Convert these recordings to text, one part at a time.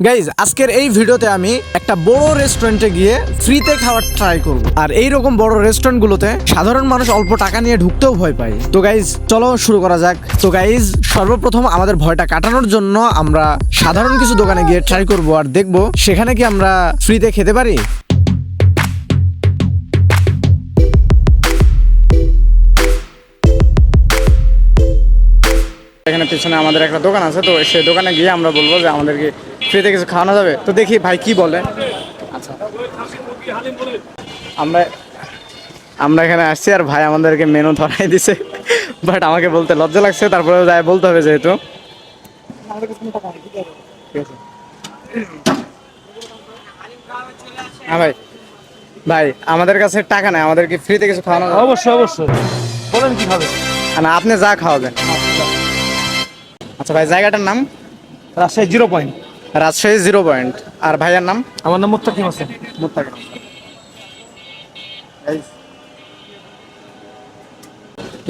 Guys আজকের এই ভিডিওতে আমি একটা বড় রেস্টুরেন্টে গিয়ে ফ্রিতে খাবার ট্রাই করব। আর এইরকম বড় রেস্টুরেন্টগুলোতে সাধারণ মানুষ অল্প টাকা নিয়ে ঢুকতেও ভয় পায়। তো গাইজ চলো শুরু করা যাক। তো গাইজ সর্বপ্রথম আমাদের ভয়টা কাটানোর জন্য আমরা সাধারণ কিছু দোকানে গিয়ে ট্রাই করব আর দেখব সেখানে কি আমরা ফ্রিতে খেতে পারি। এখানে পিছনে আমাদের একটা দোকান আছে, তো সেই দোকানে গিয়ে আমরা বলবো যে আমাদেরকে ফ্রিতে কিছু খাওয়ানো যাবে। তো দেখি ভাই কি বলে। আচ্ছা, আমরা এখানে আসছি আর ভাই আমাদেরকে মেনু ধরাই দিছে, বাট আমাকে বলতে লজ্জা লাগছে, তারপরে যাই বলতে হবে যেহেতু। হ্যাঁ ভাই, ভাই আমাদের কাছে টাকা নাই, আমাদেরকে ফ্রিতে কিছু খাওয়ানো যাবে? অবশ্যই অবশ্যই, বলেন কি খাবে? না, আপনি যা খাওয়াবেন। আচ্ছা ভাই, জায়গাটার নাম? রাজশাহী 0 পয়েন্ট। রাজশাহী 0 পয়েন্ট। আর ভাইয়ার নাম? আমার নাম মুত্তাকিম হোসেন। মুত্তাকিম।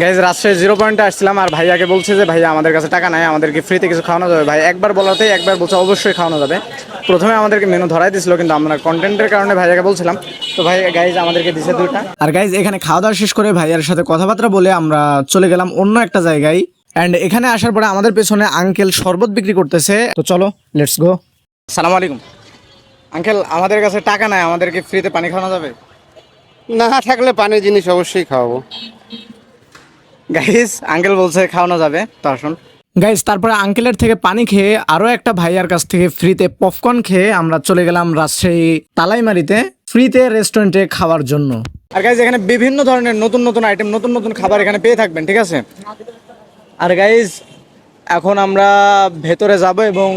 গাইজ রাজশাহী 0 পয়েন্টে আসছিলাম আর ভাইয়াকে বলছে যে ভাইয়া আমাদের কাছে টাকা নাই, আমাদেরকে ফ্রিতে কিছু খাওয়ানো যাবে? ভাই একবার বলাতেই একবার বলছে অবশ্যই খাওয়ানো যাবে। প্রথমে আমাদেরকে মেনু ধরাই দিছিল, কিন্তু আমরা কন্টেন্টের কারণে ভাইয়াকে বলছিলাম। তো ভাই গাইজ আমাদেরকে দিছে 2টা। আর গাইজ এখানে খাওয়া দাওয়া শেষ করে ভাইয়ার সাথে কথাবার্তা বলে আমরা চলে গেলাম অন্য একটা জায়গায়। অ্যান্ড এখানে আসার পরে আমাদের পেছনে আঙ্কেল শরবত বিক্রি করতেছে। তো চলো লেটস গো। সালাম আলাইকুম আঙ্কেল, আমাদের কাছে টাকা নাই, আমাদেরকে ফ্রিতে পানি খাওয়ানো যাবে? না থাকলে পানির জিনিস অবশ্যই খাওয়াবো। গাইস আঙ্কেল বলছে খাওয়ানো যাবে, তো আসুন। গাইস তারপরে আঙ্কেলের থেকে পানি খেয়ে আরো একটা ভাইয়ার কাছ থেকে ফ্রিতে পপকর্ন খেয়ে আমরা চলে গেলাম রাজশাহী তালাইমারিতে ফ্রিতে রেস্টুরেন্টে খাওয়ার জন্য। আর গাইস এখানে বিভিন্ন ধরনের নতুন নতুন আইটেম, নতুন নতুন খাবার এখানে পেয়ে থাকবেন, ঠিক আছে? আর গাইস এখন আমরা ভেতরে যাব এবং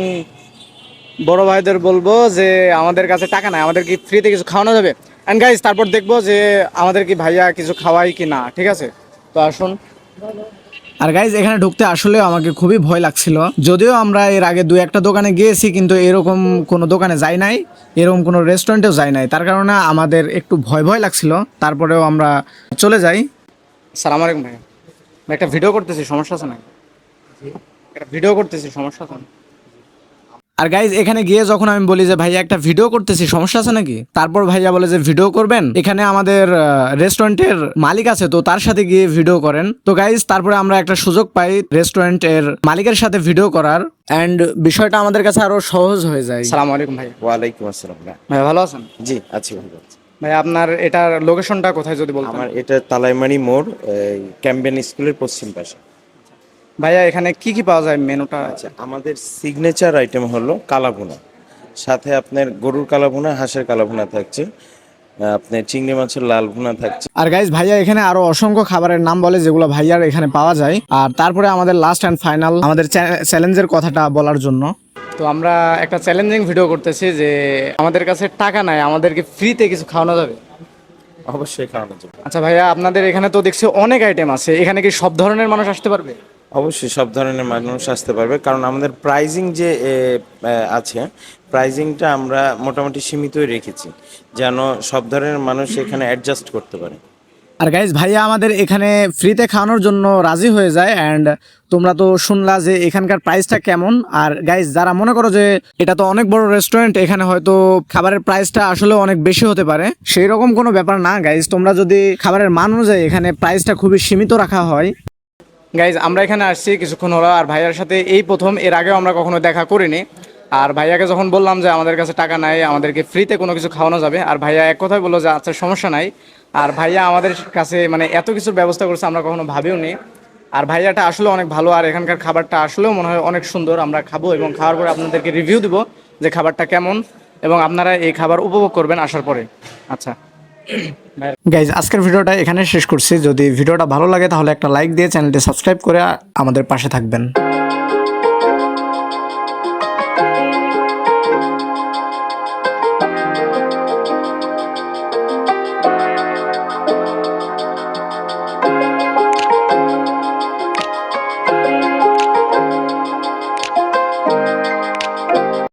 বড় ভাইদের বলবো যে আমাদের কাছে টাকা নাই, আমাদের কি ফ্রিতে কিছু খাওয়ানো যাবে? এন্ড গাইস তারপর দেখবো যে আমাদের কি ভাইয়া কিছু খাওয়াই কি না, ঠিক আছে? তো আসুন। আর গাইজ এখানে ঢুকতে আসলে আমাকে খুবই ভয় লাগছিল, যদিও আমরা এর আগে 2-1টা দোকানে গিয়েছি, কিন্তু এরকম কোনো দোকানে যাই নাই, এরকম কোনো রেস্টুরেন্টেও যাই নাই, তার কারণে আমাদের একটু ভয় ভয় লাগছিল। তারপরেও আমরা চলে যাই। সালাম আলাইকুম ভাই, একটা ভিডিও করতেছি, সমস্যা আছে নাকি? একটা ভিডিও করতেছি, সমস্যা আছে না? আর গাইজ এখানে গিয়ে যখন আমি বলি যে ভাইয়া একটা ভিডিও করতেছি, সমস্যা আছে নাকি, তারপর ভাইয়া বলে যে ভিডিও করবেন, এখানে আমাদের রেস্টুরেন্টের মালিক আছে, তো তার সাথে গিয়ে ভিডিও করেন। তো গাইজ তারপরে আমরা একটা সুযোগ পাই রেস্টুরেন্টের মালিকের সাথে ভিডিও করার, এন্ড বিষয়টা আমাদের কাছে আরো সহজ হয়ে যায়। সালাম আলাইকুম ভাই। ওয়ালাইকুম আসসালাম। ভাই ভালো আছেন? জি আছি, ভালো আছি। ভাই আপনার এটার লোকেশনটা কোথায় যদি বলতেন? আমার এটা তালাইমারি মোড়, ক্যাম্বেন স্কুলের পশ্চিম পাশে। ভাইয়া এখানে কি কি পাওয়া যায় মেনুটা? আচ্ছা, আমাদের সিগনেচার আইটেম হলো কালাভুনা, সাথে আপনার গরুর কালাভুনা, হাঁসের কালাভুনা থাকছে, আপনার চিংড়ি মাছের লাল ভুনা থাকছে। আর গাইজ ভাইয়া এখানে আরো অসংখ্য খাবারের নাম বলে যেগুলো ভাইয়ার এখানে পাওয়া যায়। আর তারপরে আমাদের লাস্ট অ্যান্ড ফাইনাল আমাদের চ্যালেঞ্জের কথাটা বলার জন্য। তো আমরা একটা চ্যালেঞ্জিং ভিডিও করতেছি যে আমাদের কাছে টাকা নাই, আমাদেরকে ফ্রিতে কিছু খাওয়ানো যাবে? অবশ্যই খাওয়ানো যাবে। আচ্ছা ভাইয়া, আপনাদের এখানে তো দেখছি অনেক আইটেম আছে, এখানে কি সব ধরনের মানুষ আসতে পারবে? অবশ্যই সব ধরনের মানুষ আসতে পারবে, কারণ আমাদের প্রাইজিং যে আছে, প্রাইজিংটা আমরা মোটামুটি সীমিতই রেখেছি, যেন সব ধরনের মানুষ এখানে অ্যাডজাস্ট করতে পারে। আর গাইজ ভাইয়া আমাদের এখানে ফ্রিতে খাওয়ানোর জন্য রাজি হয়ে যায়। অ্যান্ড তোমরা তো শুনলা যে এখানকার প্রাইসটা কেমন। আর গাইজ যারা মনে করো যে এটা তো অনেক বড় রেস্টুরেন্ট, এখানে হয়তো খাবারের প্রাইসটা আসলে অনেক বেশি হতে পারে, সেই রকম কোনো ব্যাপার না গাইজ। তোমরা যদি খাবারের মান অনুযায়ী এখানে প্রাইসটা খুবই সীমিত রাখা হয়। গাইজ আমরা এখানে আসছি কিছুক্ষণ হলো, আর ভাইয়ার সাথে এই প্রথম, এর আগেও আমরা কখনো দেখা করিনি। আর ভাইয়াকে যখন বললাম যে আমাদের কাছে টাকা নাই, আমাদেরকে ফ্রিতে কোনো কিছু খাওয়ানো যাবে, আর ভাইয়া এক কথাই বললো যে আচ্ছা সমস্যা নাই। আর ভাইয়া আমাদের কাছে মানে এত কিছুর ব্যবস্থা করছে আমরা কখনো ভাবিও নি। আর ভাইয়াটা আসলে অনেক ভালো, আর এখানকার খাবারটা আসলেও মনে হয় অনেক সুন্দর। আমরা খাবো এবং খাওয়ার পরে আপনাদেরকে রিভিউ দিব যে খাবারটা কেমন, এবং আপনারা এই খাবার উপভোগ করবেন আসার পরে। আচ্ছা গাইজ আজকের ভিডিওটা এখানে শেষ করছি। যদি ভিডিওটা ভালো লাগে তাহলে একটা লাইক দিয়ে চ্যানেলটি সাবস্ক্রাইব করে আমাদের পাশে থাকবেন।